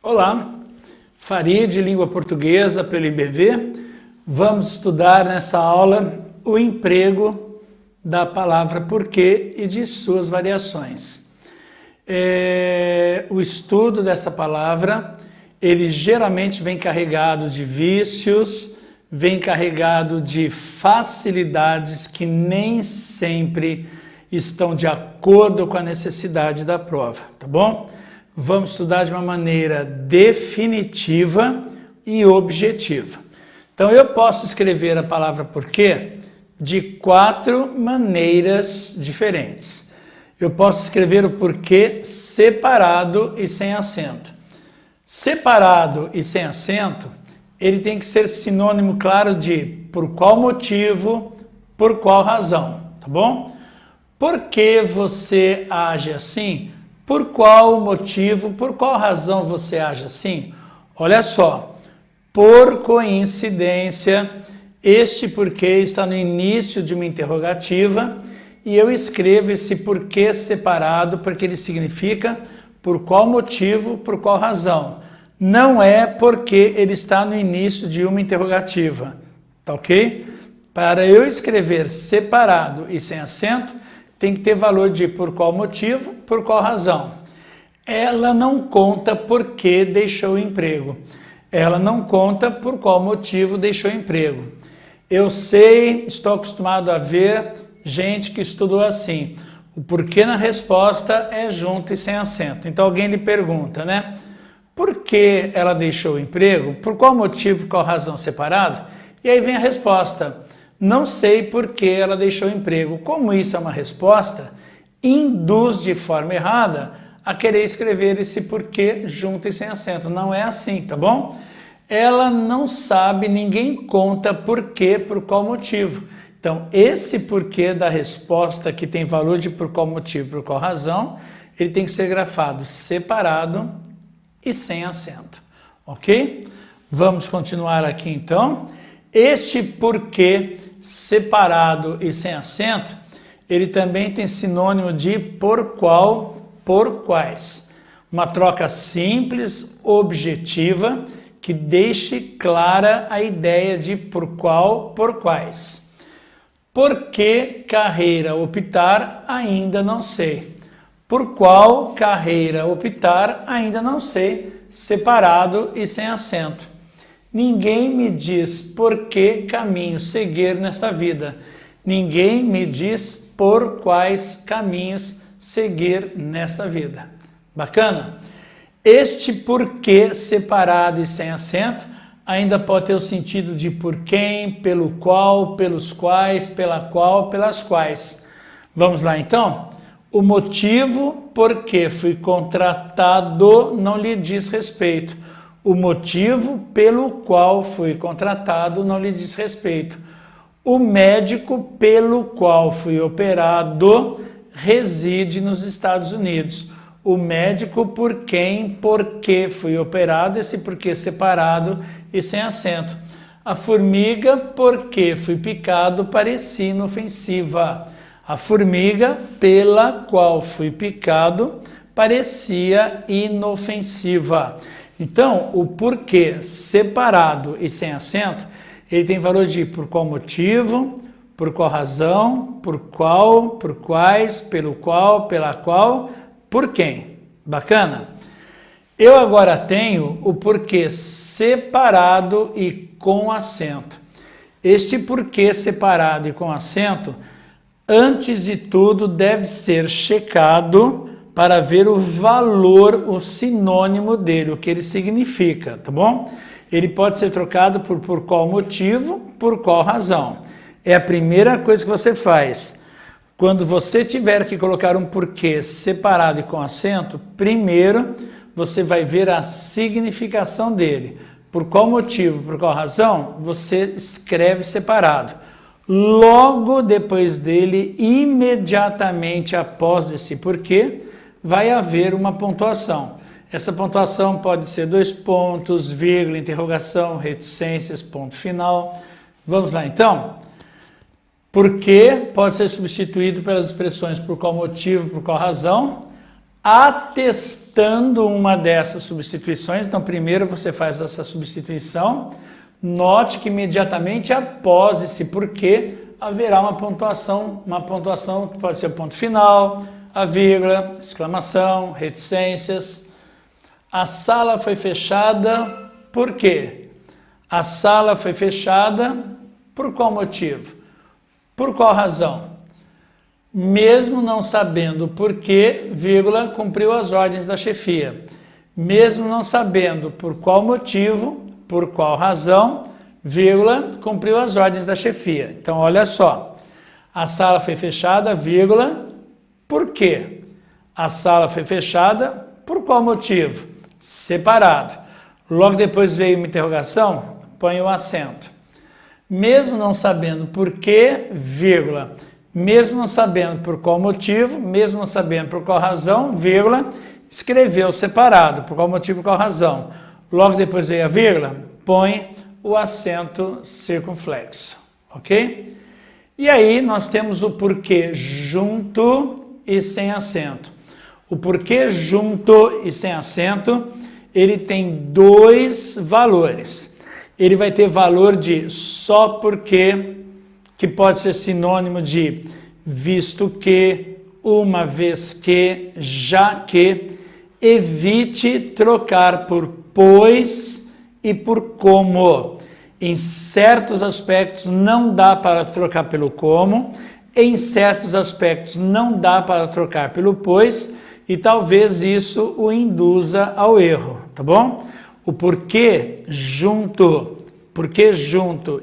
Olá, Farid, língua portuguesa pelo IBV. Vamos estudar nessa aula o emprego da palavra porquê e de suas variações. O estudo dessa palavra, ele geralmente vem carregado de vícios, vem carregado de facilidades que nem sempre estão de acordo com a necessidade da prova, tá bom? Vamos estudar de uma maneira definitiva e objetiva. Então, eu posso escrever a palavra porquê de 4 maneiras diferentes. Eu posso escrever o porquê separado e sem acento. Separado e sem acento, ele tem que ser sinônimo claro de por qual motivo, por qual razão, tá bom? Por que você age assim? Por qual motivo, por qual razão você age assim? Olha só, por coincidência, este porquê está no início de uma interrogativa e eu escrevo esse porquê separado porque ele significa por qual motivo, por qual razão. Não é porque ele está no início de uma interrogativa, tá ok? Para eu escrever separado e sem acento, tem que ter valor de por qual motivo, por qual razão. Ela não conta por que deixou o emprego. Ela não conta por qual motivo deixou o emprego. Eu sei, estou acostumado a ver gente que estudou assim. O porquê na resposta é junto e sem acento. Então alguém lhe pergunta, né? Por que ela deixou o emprego? Por qual motivo, por qual razão separado? E aí vem a resposta. Não sei por que ela deixou o emprego. Como isso é uma resposta, induz de forma errada a querer escrever esse porquê junto e sem acento. Não é assim, tá bom? Ela não sabe, ninguém conta por quê, por qual motivo. Então, esse porquê da resposta que tem valor de por qual motivo, por qual razão, ele tem que ser grafado separado e sem acento, ok? Vamos continuar aqui então. Este porquê separado e sem acento, ele também tem sinônimo de por qual, por quais. Uma troca simples, objetiva, que deixe clara a ideia de por qual, por quais. Por que carreira optar? Ainda não sei. Por qual carreira optar? Ainda não sei. Separado e sem acento. Ninguém me diz por que caminho seguir nesta vida. Ninguém me diz por quais caminhos seguir nesta vida. Bacana? Este porquê separado e sem acento ainda pode ter o sentido de por quem, pelo qual, pelos quais, pela qual, pelas quais. Vamos lá então? O motivo por que fui contratado não lhe diz respeito. O motivo pelo qual fui contratado não lhe diz respeito. O médico pelo qual fui operado reside nos Estados Unidos. O médico por que fui operado, esse porquê separado e sem acento. A formiga por que fui picado parecia inofensiva. A formiga pela qual fui picado parecia inofensiva. Então, o porquê separado e sem acento, ele tem valor de por qual motivo, por qual razão, por qual, por quais, pelo qual, pela qual, por quem. Bacana? Eu agora tenho o porquê separado e com acento. Este porquê separado e com acento, antes de tudo, deve ser checado para ver o valor, o sinônimo dele, o que ele significa, tá bom? Ele pode ser trocado por qual motivo, por qual razão. É a primeira coisa que você faz. Quando você tiver que colocar um porquê separado e com acento, primeiro você vai ver a significação dele. Por qual motivo, por qual razão, você escreve separado. Logo depois dele, imediatamente após esse porquê, vai haver uma pontuação. Essa pontuação pode ser 2 pontos, vírgula, interrogação, reticências, ponto final. Vamos lá então? Por que pode ser substituído pelas expressões por qual motivo, por qual razão. atestando uma dessas substituições. Então, primeiro você faz essa substituição. Note que imediatamente após esse porquê, haverá uma pontuação que pode ser o ponto final, a vírgula, exclamação, reticências. A sala foi fechada por quê? A sala foi fechada por qual motivo? Por qual razão? Mesmo não sabendo por quê, vírgula, cumpriu as ordens da chefia. Mesmo não sabendo por qual motivo, por qual razão, vírgula, cumpriu as ordens da chefia. Então, olha só. A sala foi fechada, vírgula, por quê? A sala foi fechada, por qual motivo? Separado. Logo depois veio uma interrogação, põe o acento. Mesmo não sabendo por quê, vírgula, mesmo não sabendo por qual motivo, mesmo não sabendo por qual razão, vírgula, escreveu separado, por qual motivo, por qual razão. Logo depois veio a vírgula, põe o acento circunflexo, ok? E aí nós temos o porquê junto e sem acento. O porquê junto e sem acento, ele tem dois valores. Ele vai ter valor de só porque, que pode ser sinônimo de visto que, uma vez que, já que. Evite trocar por pois e por como. Em certos aspectos não dá para trocar pelo como, em certos aspectos não dá para trocar pelo pois, e talvez isso o induza ao erro, tá bom? O porquê junto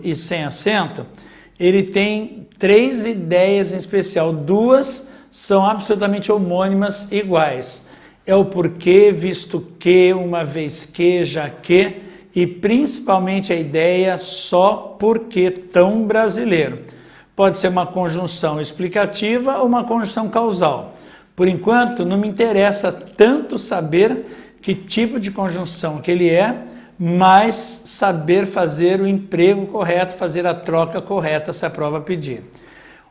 e sem acento, ele tem três ideias em especial, duas são absolutamente homônimas iguais. É o porquê, visto que, uma vez que, já que, e principalmente a ideia só porque tão brasileiro. Pode ser uma conjunção explicativa ou uma conjunção causal. Por enquanto, não me interessa tanto saber que tipo de conjunção que ele é, mas saber fazer o emprego correto, fazer a troca correta se a prova pedir.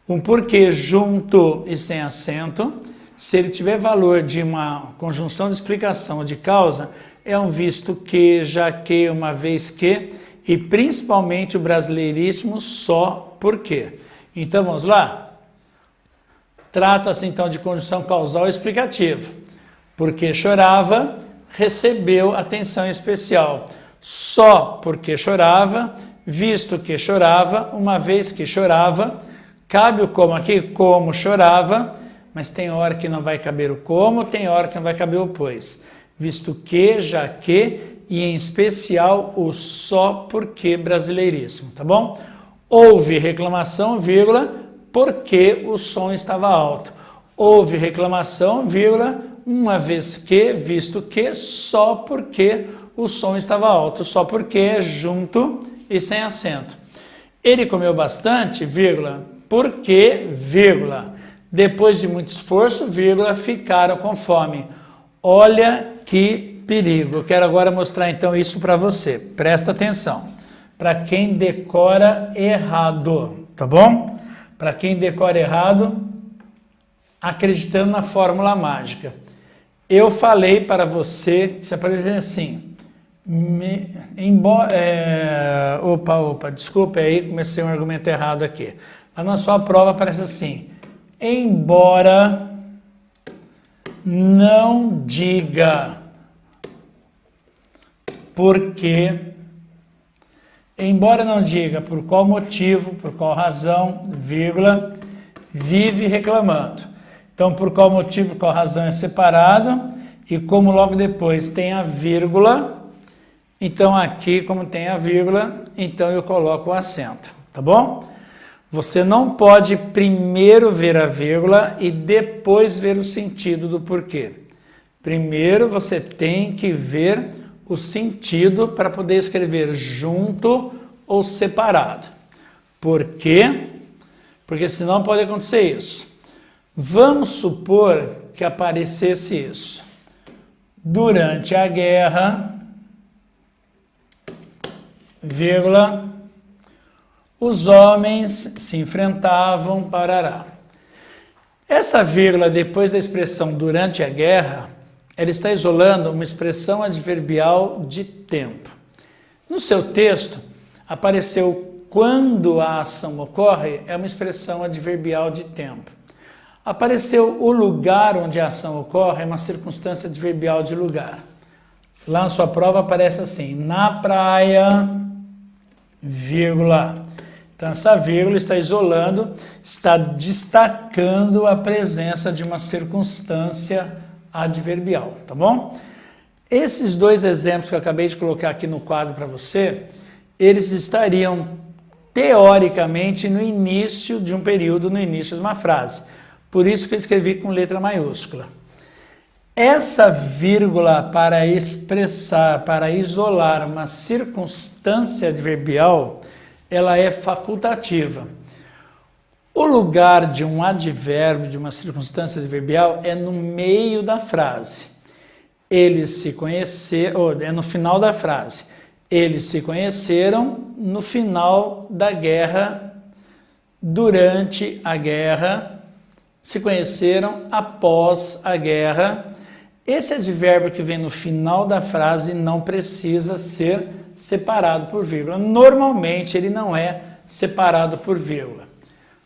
Um porquê junto e sem acento, se ele tiver valor de uma conjunção de explicação ou de causa, é um visto que, já que, uma vez que, e principalmente o brasileiríssimo só porque. Então vamos lá? Trata-se então de conjunção causal explicativa. Porque chorava, recebeu atenção especial. Só porque chorava, visto que chorava, uma vez que chorava, cabe o como aqui, como chorava, mas tem hora que não vai caber o como, tem hora que não vai caber o pois. Visto que, já que, e em especial o só porque brasileiríssimo, tá bom? Houve reclamação, vírgula, porque o som estava alto. Houve reclamação, vírgula, uma vez que, visto que, só porque o som estava alto. Só porque é junto e sem acento. Ele comeu bastante, vírgula, porque, vírgula, depois de muito esforço, vírgula, ficaram com fome. Olha que perigo. Eu quero agora mostrar então isso para você. Presta atenção. Para quem decora errado, tá bom? Para quem decora errado, acreditando na fórmula mágica. Eu falei para você, que você pode dizer assim, desculpe aí, comecei um argumento errado aqui. Mas na sua prova aparece assim, embora não diga porque, embora não diga por qual motivo, por qual razão, vírgula, vive reclamando. Então, por qual motivo, por qual razão é separado, e como logo depois tem a vírgula, então aqui, como tem a vírgula, então eu coloco o acento, tá bom? Você não pode primeiro ver a vírgula e depois ver o sentido do porquê. Primeiro você tem que ver o sentido para poder escrever junto ou separado. Por quê? Porque senão pode acontecer isso. Vamos supor que aparecesse isso. Durante a guerra, vírgula, os homens se enfrentavam, parará. Essa vírgula depois da expressão durante a guerra, ela está isolando uma expressão adverbial de tempo. No seu texto, apareceu quando a ação ocorre, é uma expressão adverbial de tempo. Apareceu o lugar onde a ação ocorre, é uma circunstância adverbial de lugar. Lá na sua prova aparece assim, na praia, vírgula. Então essa vírgula está isolando, está destacando a presença de uma circunstância adverbial, tá bom? Esses dois exemplos que eu acabei de colocar aqui no quadro para você, eles estariam teoricamente no início de um período, no início de uma frase. Por isso que eu escrevi com letra maiúscula. Essa vírgula para expressar, para isolar uma circunstância adverbial, ela é facultativa. O lugar de um advérbio, de uma circunstância adverbial, é no meio da frase. Eles se conheceram, é no final da frase. Eles se conheceram no final da guerra, durante a guerra, se conheceram após a guerra. Esse advérbio que vem no final da frase não precisa ser separado por vírgula. Normalmente ele não é separado por vírgula.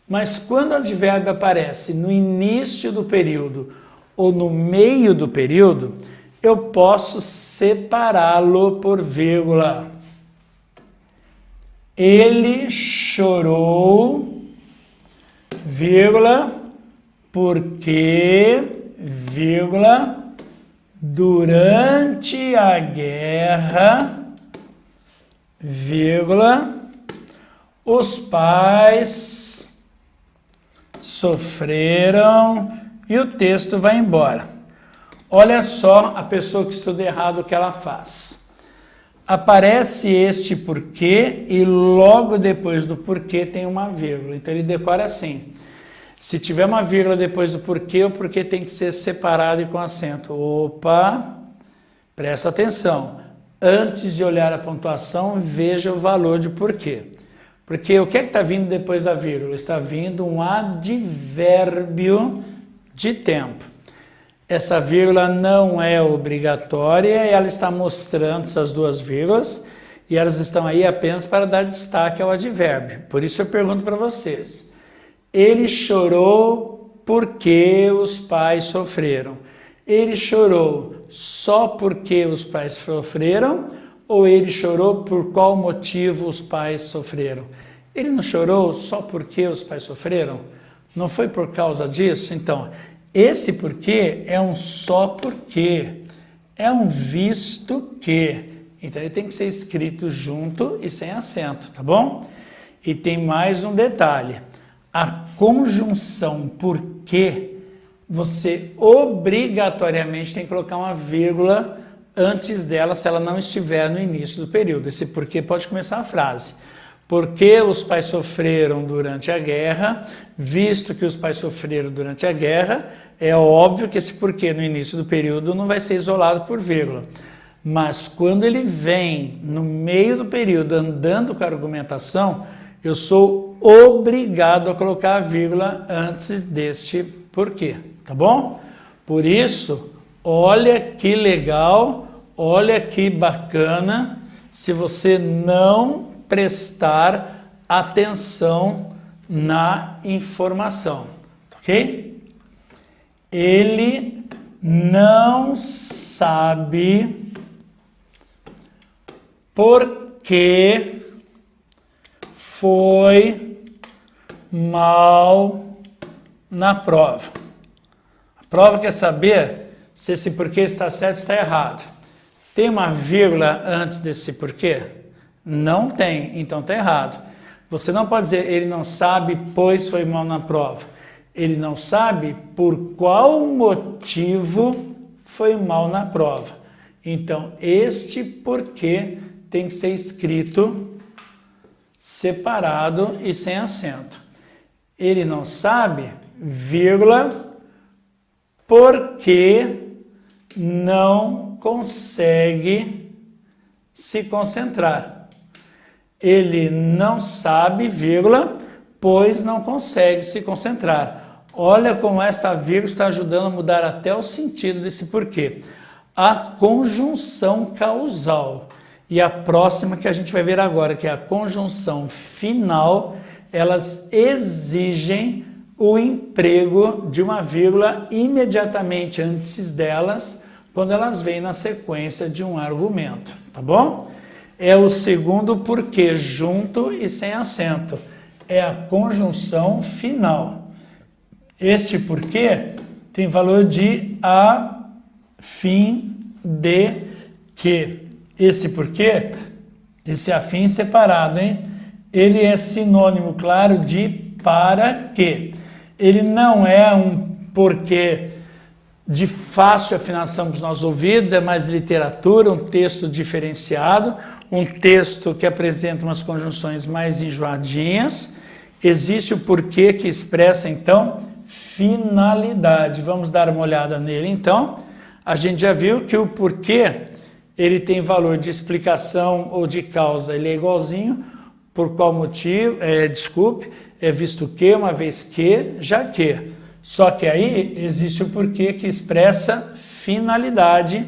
Mas quando o advérbio aparece no início do período ou no meio do período, eu posso separá-lo por vírgula. Ele chorou, vírgula, porque, vírgula, durante a guerra, vírgula, os pais sofreram e o texto vai embora. Olha só a pessoa que estuda errado o que ela faz. Aparece este porquê e logo depois do porquê tem uma vírgula. Então ele decora assim. Se tiver uma vírgula depois do porquê, o porquê tem que ser separado e com acento. Opa, presta atenção. Antes de olhar a pontuação, veja o valor de porquê. Porque o que é que está vindo depois da vírgula? Está vindo um advérbio de tempo. Essa vírgula não é obrigatória e ela está mostrando essas duas vírgulas e elas estão aí apenas para dar destaque ao advérbio. Por isso eu pergunto para vocês. Ele chorou porque os pais sofreram. Ele chorou só porque os pais sofreram ou ele chorou por qual motivo os pais sofreram? Ele não chorou só porque os pais sofreram? Não foi por causa disso? Então, esse porquê é um só porque, é um visto que. Então ele tem que ser escrito junto e sem acento, tá bom? E tem mais um detalhe. A conjunção porque, você obrigatoriamente tem que colocar uma vírgula antes dela se ela não estiver no início do período. Esse porquê pode começar a frase. Porque os pais sofreram durante a guerra, visto que os pais sofreram durante a guerra, é óbvio que esse porquê no início do período não vai ser isolado por vírgula. Mas quando ele vem no meio do período andando com a argumentação, eu sou obrigado a colocar a vírgula antes deste porquê, tá bom? Por isso, olha que legal, olha que bacana, se você não prestar atenção na informação, ok? Ele não sabe por que foi mal na prova. A prova quer saber se esse porquê está certo ou está errado. Tem uma vírgula antes desse porquê? Não tem, então está errado. Você não pode dizer, ele não sabe, pois foi mal na prova. Ele não sabe por qual motivo foi mal na prova. Então, este porquê tem que ser escrito separado e sem acento. Ele não sabe, vírgula, porque não consegue se concentrar. Ele não sabe, vírgula, pois não consegue se concentrar. Olha como essa vírgula está ajudando a mudar até o sentido desse porquê. a conjunção causal. E a próxima que a gente vai ver agora, que é a conjunção final, elas exigem o emprego de uma vírgula imediatamente antes delas, quando elas vêm na sequência de um argumento, tá bom? É o segundo porquê, junto e sem acento. É a conjunção final. Este porquê tem valor de a fim de que. Esse porquê, esse afim separado, hein? Ele é sinônimo, claro, de para que. Ele não é um porquê de fácil afinação para os nossos ouvidos, é mais literatura, um texto diferenciado, um texto que apresenta umas conjunções mais enjoadinhas. Existe o porquê que expressa, então, finalidade. Vamos dar uma olhada nele, então. A gente já viu que o porquê, ele tem valor de explicação ou de causa, ele é igualzinho, por qual motivo, visto que, uma vez que, já que. Só que aí existe o porquê que expressa finalidade,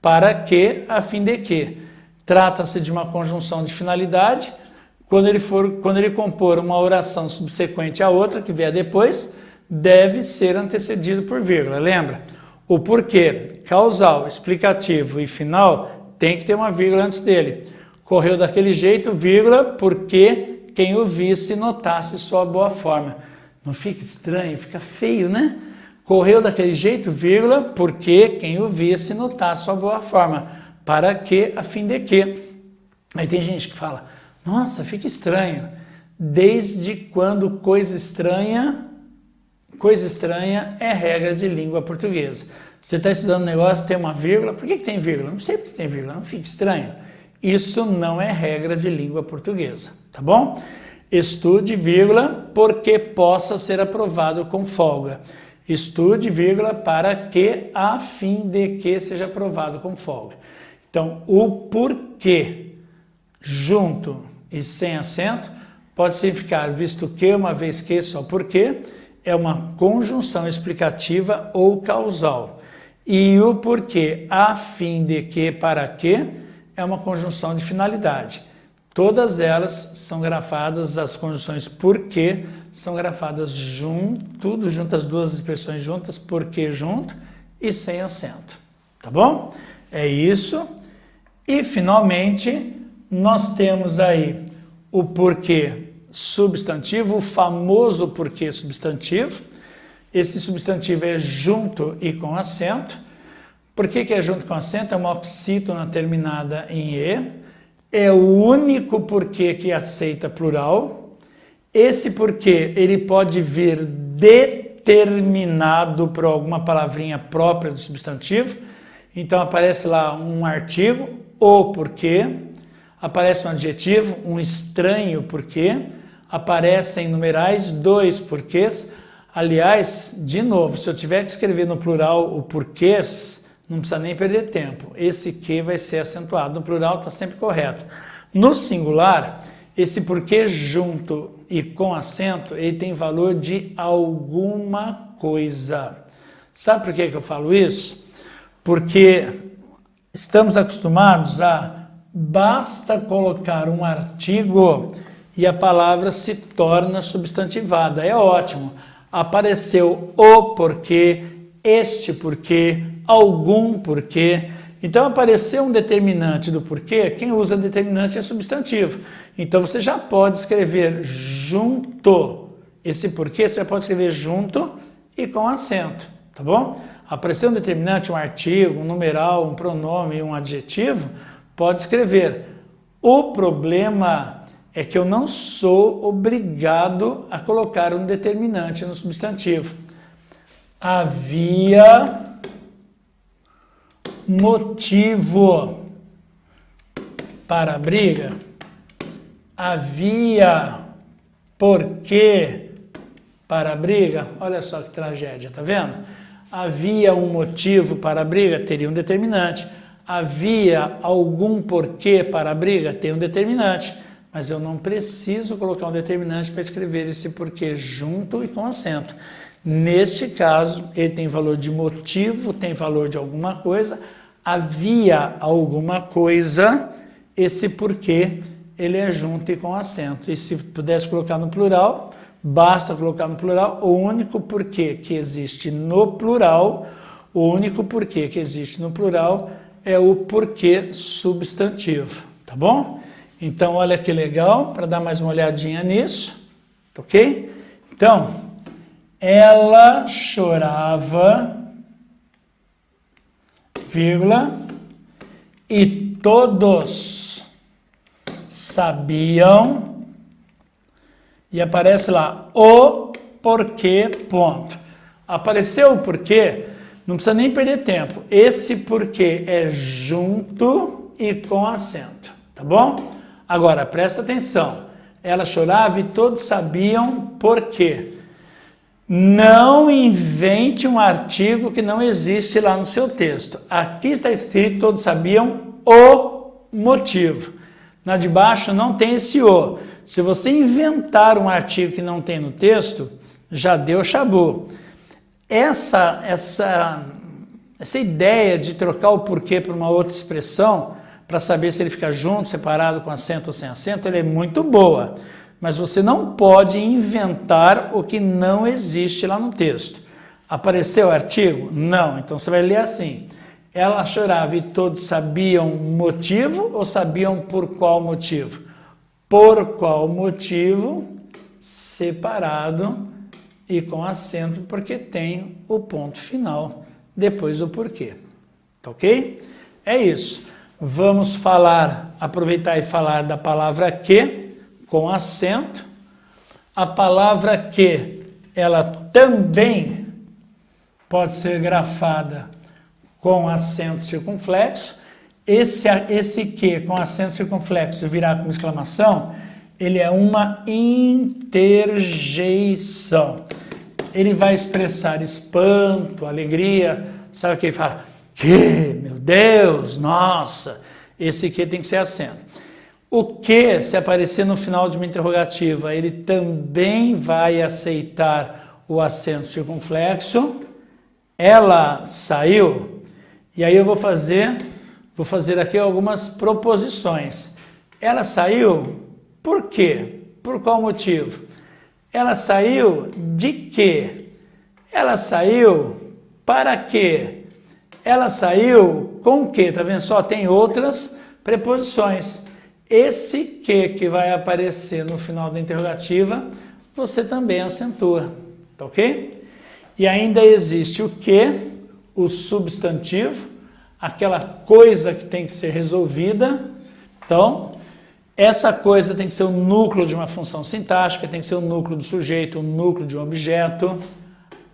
para que, a fim de que. Trata-se de uma conjunção de finalidade, quando ele compor uma oração subsequente à outra, que vier depois, deve ser antecedido por vírgula, lembra? O porquê, causal, explicativo e final, tem que ter uma vírgula antes dele. Correu daquele jeito, vírgula, porque quem o visse notasse sua boa forma. Não fica estranho, fica feio, né? Correu daquele jeito, vírgula, porque quem o visse notasse sua boa forma. Para que, a fim de que. Aí tem gente que fala, nossa, fica estranho. Desde quando coisa estranha é regra de língua portuguesa. Você está estudando um negócio, tem uma vírgula, por que tem vírgula? Não sei por que tem vírgula, não fica estranho. Isso não é regra de língua portuguesa, tá bom? Estude, vírgula, porque possa ser aprovado com folga. Estude, vírgula, para que, a fim de que seja aprovado com folga. Então, o porquê, junto e sem acento, pode significar visto que, uma vez que, só porque, é uma conjunção explicativa ou causal. E o porquê, a fim de que, para que, é uma conjunção de finalidade. Todas elas são grafadas, as conjunções porquê são grafadas junto, tudo junto, as duas expressões juntas, porquê junto e sem acento. Tá bom? É isso. E, finalmente, nós temos aí o porquê substantivo, o famoso porquê substantivo. Esse substantivo é junto e com acento. Por que é junto com acento? É uma oxítona terminada em E. É o único porquê que aceita plural. Esse porquê, ele pode vir determinado por alguma palavrinha própria do substantivo. Então, aparece lá um artigo, o porquê. Aparece um adjetivo, um estranho porquê. Aparecem numerais, dois porquês. Aliás, de novo, se eu tiver que escrever no plural o porquês, não precisa nem perder tempo. Esse que vai ser acentuado. No plural está sempre correto. No singular, esse porquê junto e com acento, ele tem valor de alguma coisa. Sabe por que eu falo isso? Porque estamos acostumados a basta colocar um artigo e a palavra se torna substantivada. É ótimo. Apareceu o porquê, este porquê, algum porquê. Então, apareceu um determinante do porquê, quem usa determinante é substantivo. Então, você já pode escrever junto. Esse porquê, você já pode escrever junto e com acento, tá bom? Apareceu um determinante, um artigo, um numeral, um pronome, um adjetivo, pode escrever. O problema é que eu não sou obrigado a colocar um determinante no substantivo. Havia motivo para a briga. Havia porquê para a briga. Olha só que tragédia, tá vendo? Havia um motivo para a briga, teria um determinante. Havia algum porquê para a briga, tem um determinante. Mas eu não preciso colocar um determinante para escrever esse porquê junto e com acento. Neste caso, ele tem valor de motivo, tem valor de alguma coisa. havia alguma coisa, esse porquê ele é junto e com acento. E se pudesse colocar no plural, basta colocar no plural. O único porquê que existe no plural, é o porquê substantivo, tá bom? Então, olha que legal, para dar mais uma olhadinha nisso, ok? Então, ela chorava, vírgula, e todos sabiam, e aparece lá o porquê, ponto. Apareceu o porquê, não precisa nem perder tempo. Esse porquê é junto e com acento, tá bom? Agora, presta atenção. Ela chorava e todos sabiam por quê. Não invente um artigo que não existe lá no seu texto. Aqui está escrito, todos sabiam o motivo. Na de baixo não tem esse o. Se você inventar um artigo que não tem no texto, já deu chabu. Essa ideia de trocar o porquê por uma outra expressão, para saber se ele fica junto, separado, com acento ou sem acento, ele é muito boa. Mas você não pode inventar o que não existe lá no texto. Apareceu o artigo? Não. Então você vai ler assim. Ela chorava e todos sabiam o motivo ou sabiam por qual motivo? Por qual motivo, separado e com acento, porque tem o ponto final depois do porquê. Tá ok? É isso. Vamos aproveitar e falar da palavra que, com acento. A palavra que, ela também pode ser grafada com acento circunflexo. Esse que, com acento circunflexo, virar com exclamação, ele é uma interjeição. Ele vai expressar espanto, alegria. Sabe o que ele fala? Que, meu Deus, nossa! Esse que tem que ser acento. O que, se aparecer no final de uma interrogativa, ele também vai aceitar o acento circunflexo. Ela saiu. E aí eu vou fazer aqui algumas proposições. Ela saiu por quê? Por qual motivo? Ela saiu de quê? Ela saiu para quê? Ela saiu com o quê? Tá vendo só? Tem outras preposições. Esse que vai aparecer no final da interrogativa, você também acentua, tá ok? E ainda existe o que, o substantivo, aquela coisa que tem que ser resolvida. Então, essa coisa tem que ser o núcleo de uma função sintática, tem que ser o núcleo do sujeito, o núcleo de um objeto.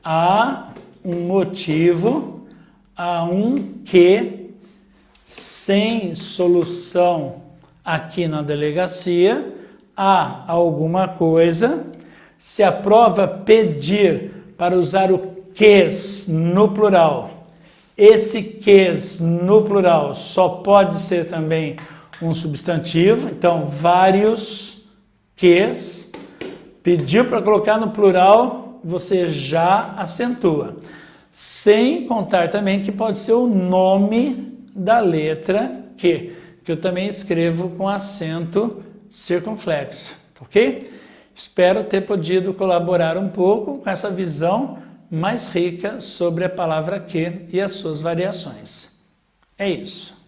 Há um motivo, há um que, sem solução aqui na delegacia, há alguma coisa. Se a prova pedir para usar o ques no plural, esse ques no plural só pode ser também um substantivo. Então, vários ques. Pediu para colocar no plural, você já acentua. Sem contar também que pode ser o nome da letra que eu também escrevo com acento circunflexo, ok? Espero ter podido colaborar um pouco com essa visão mais rica sobre a palavra que e as suas variações. É isso.